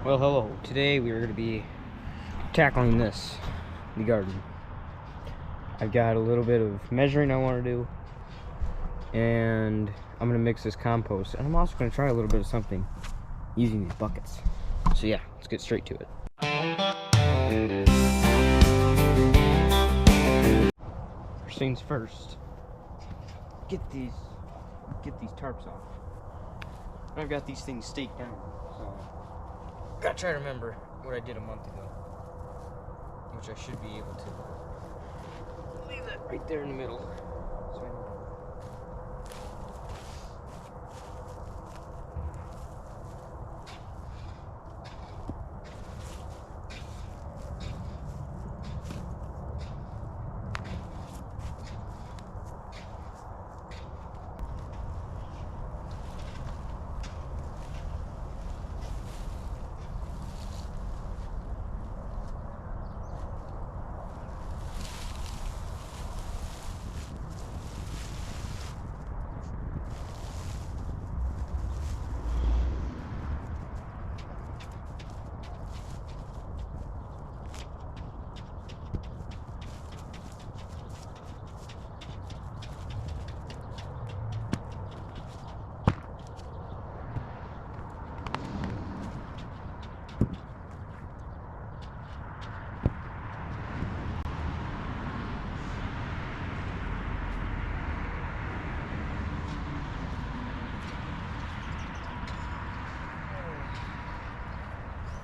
Well, hello. Today we are going to be tackling the garden. I've got a little bit of measuring I want to do, and I'm going to mix this compost, and I'm also going to try a little bit of something using these buckets. So yeah, let's get straight to it. First things first, get these tarps off. I've got these things staked down, so gotta try to remember what I did a month ago, which I should be able to leave that right there in the middle. So I know.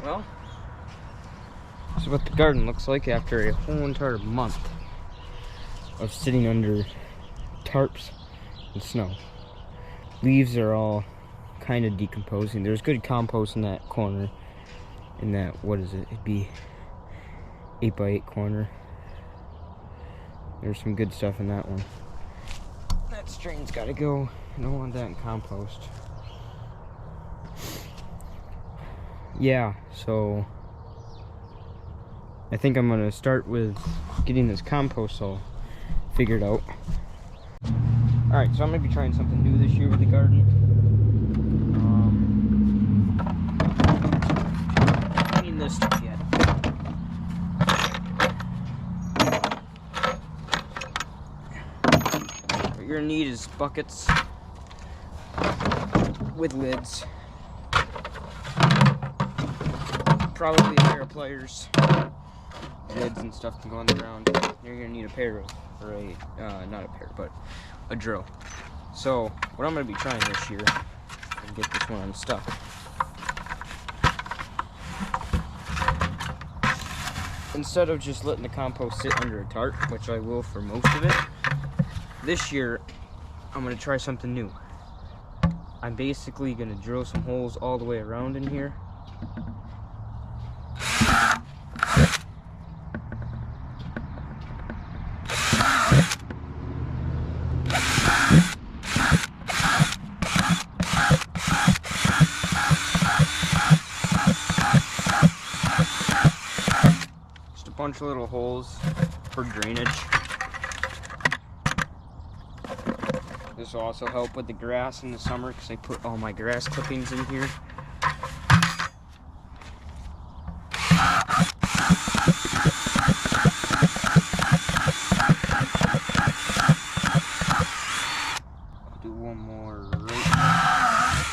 Well, this is what the garden looks like after a whole entire month of sitting under tarps and snow. Leaves are all kind of decomposing. There's good compost in that corner, in that, what is it? It'd be 8x8 corner. There's some good stuff in that one. That strain's gotta go. I don't want that in compost. Yeah, so I think I'm gonna start with getting this compost all figured out. Alright, so I'm gonna be trying something new this year with the garden. I need this stuff yet. What you're gonna need is buckets with lids. Probably a pair of pliers, lids and stuff can go on the ground. You're gonna need a pair of, or a, not a pair, but a drill. So, what I'm gonna be trying this year, and get this one unstuck. Instead of just letting the compost sit under a tarp, which I will for most of it, this year, I'm gonna try something new. I'm basically gonna drill some holes all the way around in here. Bunch of little holes for drainage. This will also help with the grass in the summer because I put all my grass clippings in here. I'll do one more right now.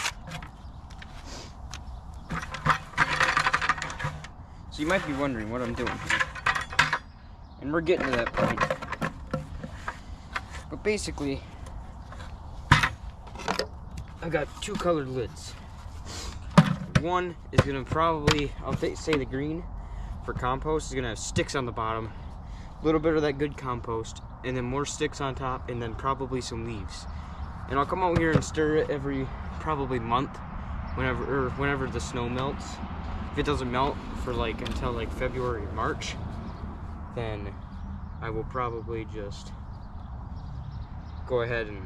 So you might be wondering what I'm doing here. And we're getting to that point. But basically, I got two colored lids. One is gonna probably, I'll say the green for compost, is gonna have sticks on the bottom, a little bit of that good compost, and then more sticks on top, and then probably some leaves. And I'll come out here and stir it every probably month, whenever the snow melts. If it doesn't melt for until February or March, then I will probably just go ahead and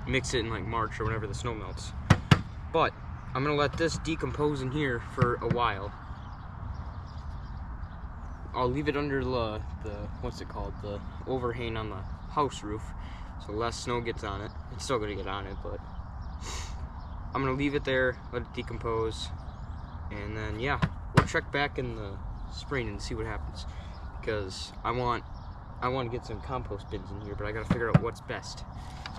mix it in March or whenever the snow melts. But I'm gonna let this decompose in here for a while. I'll leave it under the what's it called, the overhang on the house roof, so less snow gets on it. It's still gonna get on it, but I'm gonna leave it there, let it decompose, And then yeah, we'll check back in the spring and see what happens, because I want to get some compost bins in here, but I gotta figure out what's best.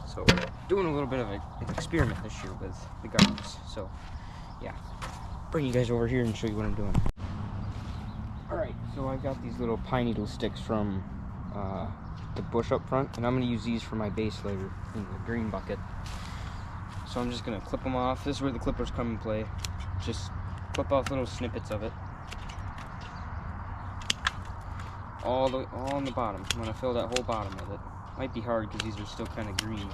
So doing a little bit of an experiment this year with the gardens. So yeah, bring you guys over here and show you what I'm doing. Alright, so I got these little pine needle sticks from the bush up front, and I'm going to use these for my base layer in the green bucket. So I'm just going to clip them off. This is where the clippers come in play. Just clip off little snippets of it. All on the bottom. I'm going to fill that whole bottom with it. Might be hard because these are still kind of green.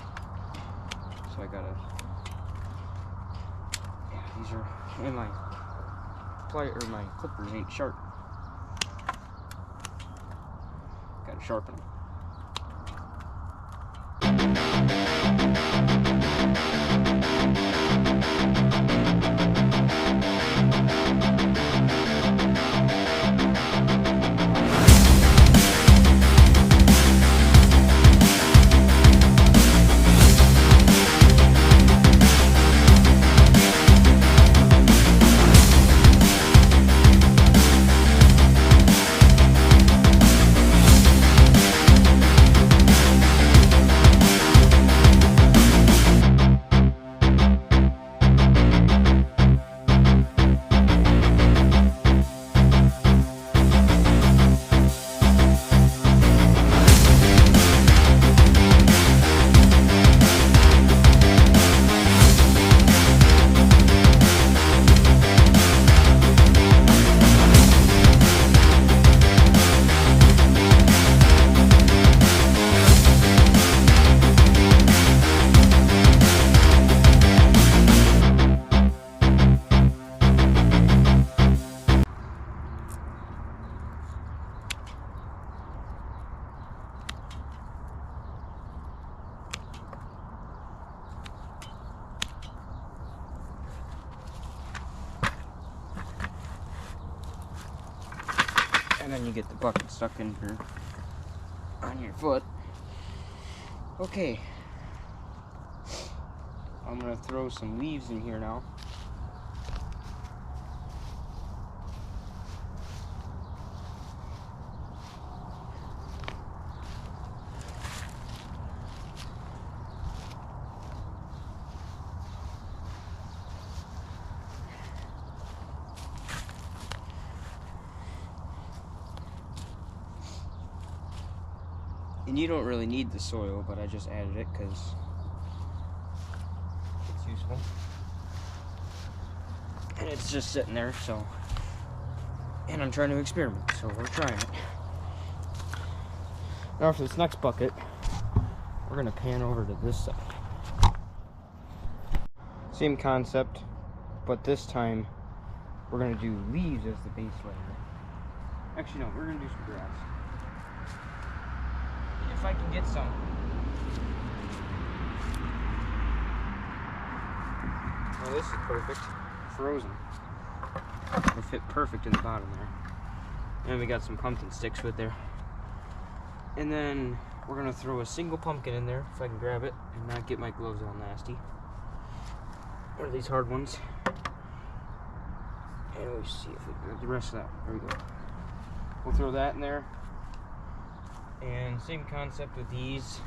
So I gotta... Yeah, these are... And my clippers ain't sharp. Gotta sharpen them. And then you get the bucket stuck in here on your foot. Okay. I'm gonna throw some leaves in here now. And you don't really need the soil, but I just added it because it's useful. And it's just sitting there, so... And I'm trying to experiment, so we're trying it. Now for this next bucket, we're going to pan over to this side. Same concept, but this time we're going to do leaves as the base layer. Actually, no, we're going to do some grass. If I can get some. Well, this is perfect. Frozen. It'll fit perfect in the bottom there. And we got some pumpkin sticks with there. And then we're gonna throw a single pumpkin in there if I can grab it and not get my gloves all nasty. One of these hard ones. And we'll see if we grab the rest of that. There we go. We'll throw that in there. And same concept with these,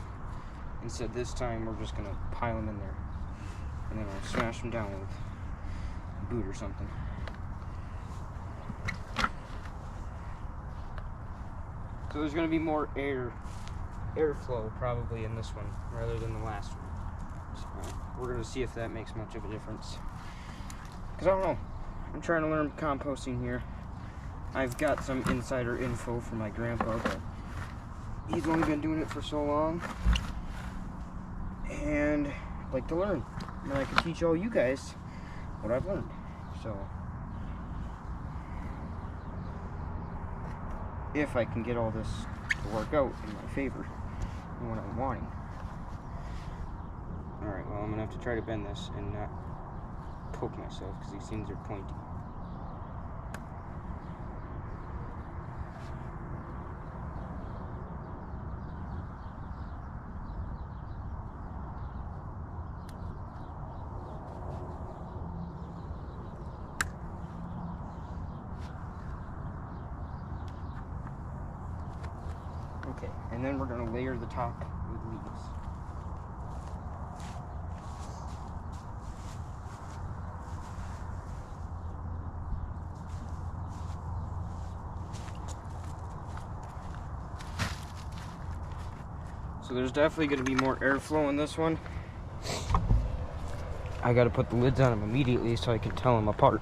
except this time we're just gonna pile them in there, and then I'll smash them down with a boot or something. So there's gonna be more airflow probably in this one rather than the last one. So we're gonna see if that makes much of a difference. Cause I don't know. I'm trying to learn composting here. I've got some insider info from my grandpa, but he's only been doing it for so long, and I'd like to learn, and I can teach all you guys what I've learned. So, if I can get all this to work out in my favor and what I'm wanting. Alright, well, I'm gonna have to try to bend this and not poke myself because these things are pointy. Okay, and then we're gonna layer the top with leaves. So there's definitely gonna be more airflow in this one. I gotta put the lids on them immediately so I can tell them apart.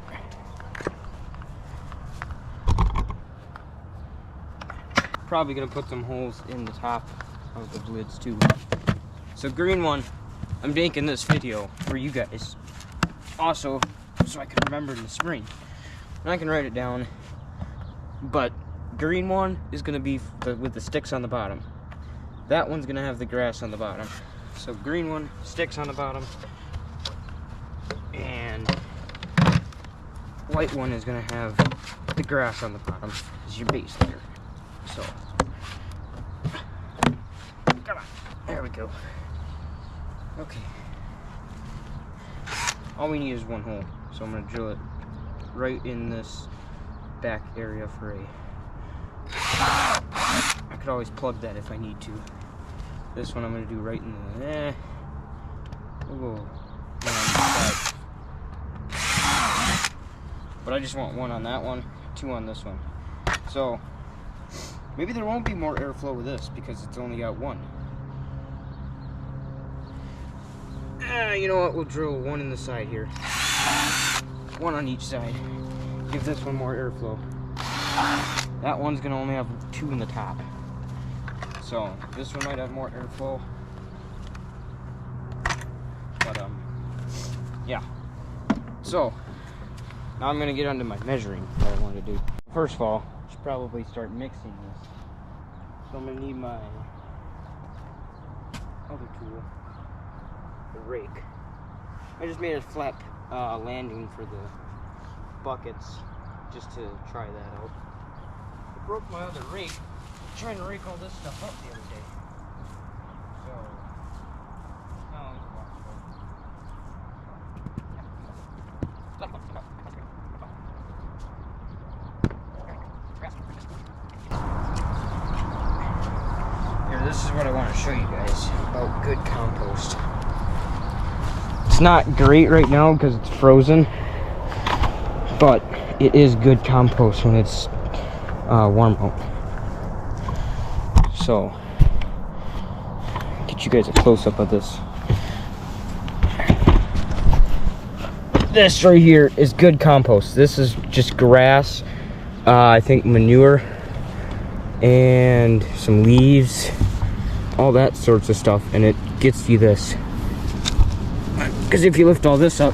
Probably gonna put some holes in the top of the lids too. So green one, I'm making this video for you guys. Also, so I can remember in the spring. And I can write it down. But green one is gonna be with the sticks on the bottom. That one's gonna have the grass on the bottom. So green one, sticks on the bottom. And white one is gonna have the grass on the bottom as your base layer. So, come on, there we go. Okay. All we need is one hole. So I'm gonna drill it right in this back area for a, I could always plug that if I need to. This one I'm gonna do right in the, but I just want one on that one, two on this one. So maybe there won't be more airflow with this because it's only got one. You know what? We'll drill one in the side here. One on each side. Give this one more airflow. That one's gonna only have two in the top. So this one might have more airflow. But yeah. So now I'm gonna get onto my measuring that I want to do. First of all, I should probably start mixing this. So I'm gonna need my other tool, the rake. I just made a flat landing for the buckets just to try that out. I broke my other rake trying to rake all this stuff up the other day. So now it's here, this is what I want to show you guys about good compost. It's not great right now because it's frozen, but it is good compost when it's warm out. So, get you guys a close-up of this. This right here is good compost. This is just grass, I think manure, and some leaves, all that sorts of stuff, and it gets you this. Because if you lift all this up,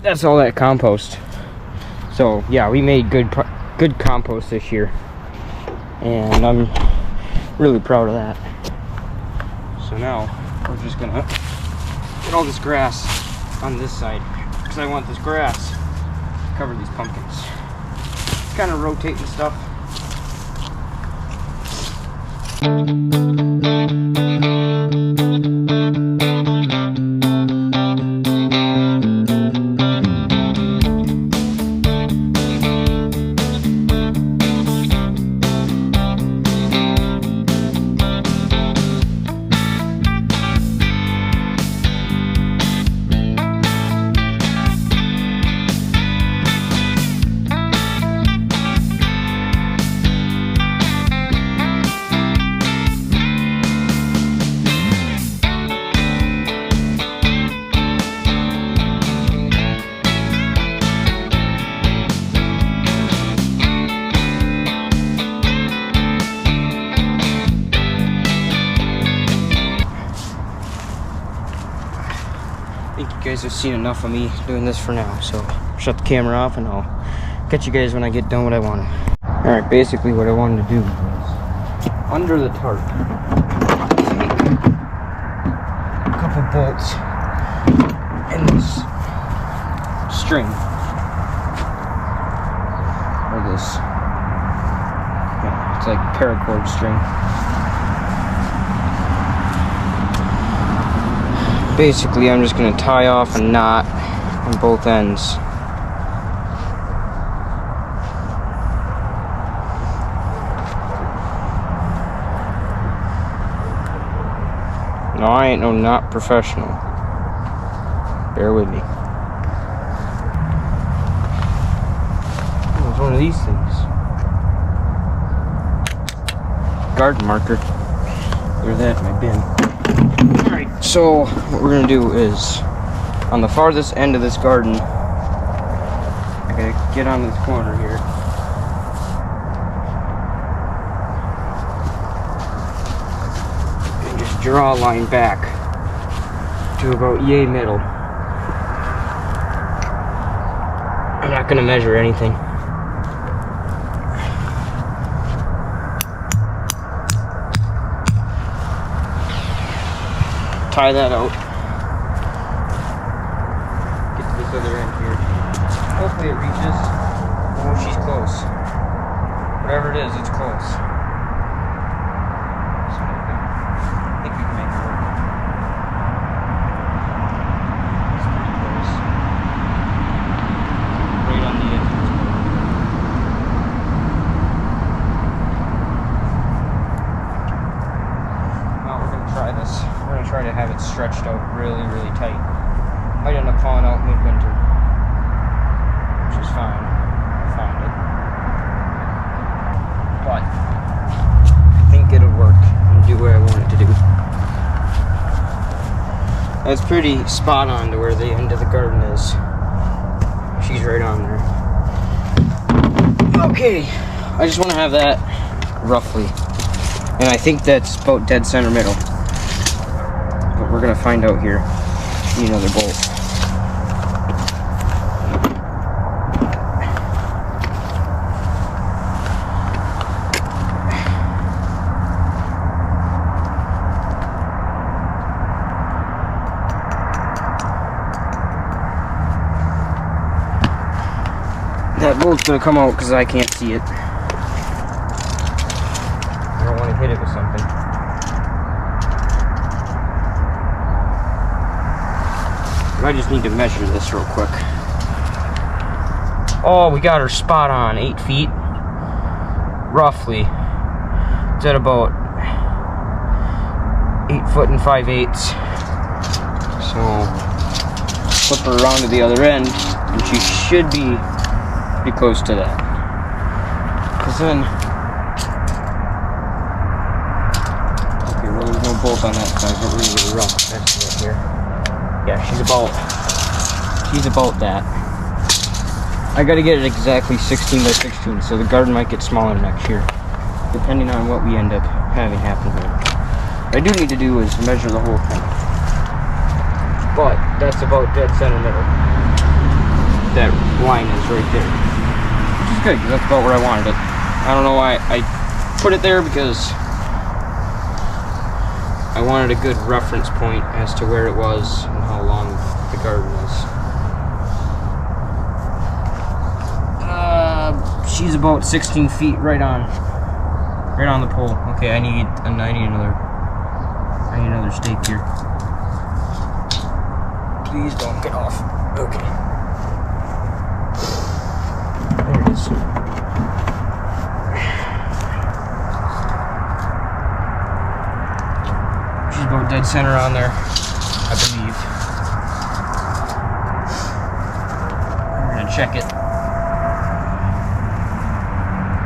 that's all that compost. So yeah, we made good compost this year, and I'm really proud of that. So now we're just gonna get all this grass on this side because I want this grass to cover these pumpkins. Kind of rotating stuff. I think you guys have seen enough of me doing this for now, so shut the camera off and I'll catch you guys when I get done what I want. Alright, basically what I wanted to do was under the tarp, take a couple bolts and this string, or this, yeah, it's like paracord string. Basically, I'm just going to tie off a knot on both ends. No, I ain't not professional. Bear with me. Oh, it's one of these things. Garden marker. There's that in my bin. Alright, so what we're gonna do is on the farthest end of this garden, I gotta get on this corner here. And just draw a line back to about yay middle. I'm not gonna measure anything. Tie that out. Get to this other end here. Hopefully it reaches. Oh, she's close. Whatever it is, it's close. So I think we can make it work. It's pretty close. Right on the edge. Now we're gonna try this. We're going to try to have it stretched out really, really tight. Might end up falling out midwinter, which is fine. I'll find it. But I think it'll work and do what I want it to do. That's pretty spot on to where the end of the garden is. She's right on there. Okay, I just want to have that roughly. And I think that's about dead center middle. We're gonna find out here. Need another bolt. That bolt's gonna come out because I can't see it. I don't want to hit it with something. I just need to measure this real quick. Oh, we got her spot on 8 feet. Roughly. It's at about 8 foot and 5/8. So, flip her around to the other end, and she should be pretty close to that. Because then, okay, well, there's no bolt on that side, but we're going to get a rough estimate here. Yeah, she's about that. I gotta get it exactly 16 by 16, so the garden might get smaller next year, depending on what we end up having happen here. What I do need to do is measure the whole thing. But that's about dead center middle. That line is right there. Which is good, because that's about where I wanted it. I don't know why I put it there, because I wanted a good reference point as to where it was and how long the garden is. She's about 16 feet right on the pole. Okay, I need another stake here. Please don't get off. Okay. There it is. About dead center on there, I believe. We're gonna check it.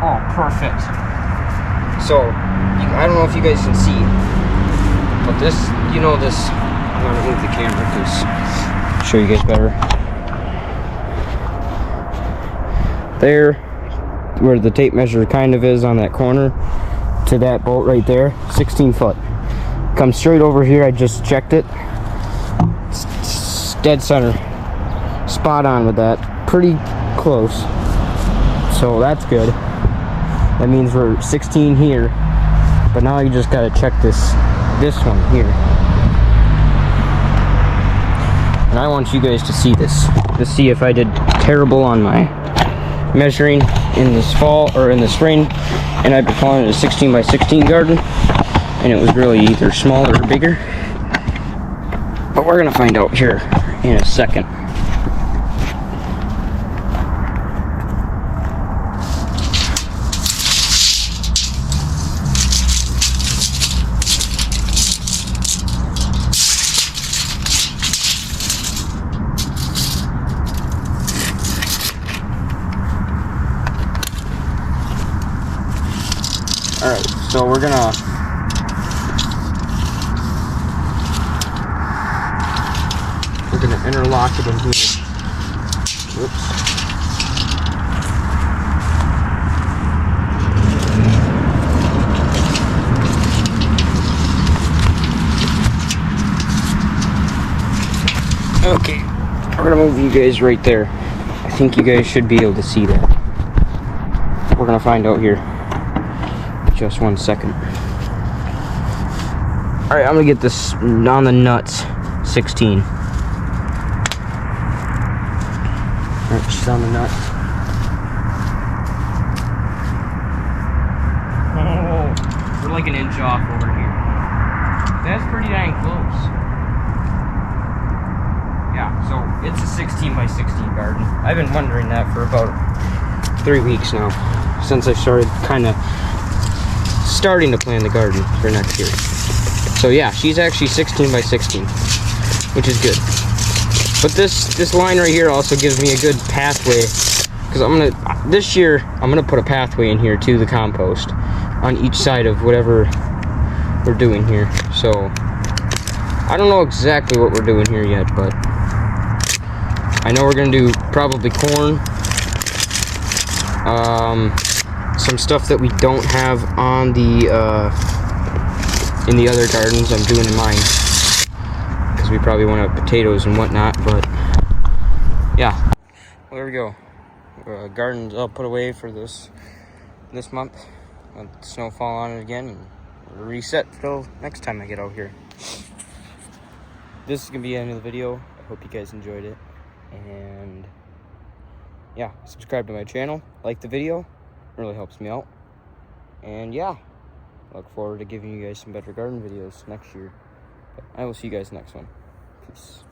Oh, perfect. So, I don't know if you guys can see, but this, I'm gonna move the camera because I'll show you guys better. There, where the tape measure kind of is on that corner, to that bolt right there, 16 foot. Come straight over here, I just checked it. It's dead center. Spot on with that. Pretty close. So that's good. That means we're 16 here. But now you just gotta check this one here. And I want you guys to see this. To see if I did terrible on my measuring in this fall or in the spring. And I've been calling it a 16 by 16 garden. And it was really either smaller or bigger. But we're gonna find out here in a second. So we're gonna interlock it in here. Whoops. Okay, we're gonna move you guys right there. I think you guys should be able to see that. We're gonna find out here. Just 1 second. All right, I'm gonna get this on the nuts. 16. All right, she's on the nuts. Oh, we're like an inch off over here. That's pretty dang close. Yeah, so it's a 16 by 16 garden. I've been wondering that for about 3 weeks now, since I started starting to plan the garden for next year. So yeah, she's actually 16 by 16, which is good. But this line right here also gives me a good pathway, because this year I'm gonna put a pathway in here to the compost on each side of whatever we're doing here. So I don't know exactly what we're doing here yet, but I know we're gonna do probably corn, some stuff that we don't have on the in the other gardens I'm doing in mine, because we probably want to have potatoes and whatnot. But yeah, well, there we go. Garden's all put away for this month. Let the snow fall on it again, and we'll reset till next time I get out here. This is gonna be the end of the video. I hope you guys enjoyed it, and yeah, subscribe to my channel, like the video, it really helps me out. And yeah, look forward to giving you guys some better garden videos next year. But I will see you guys next one. Peace.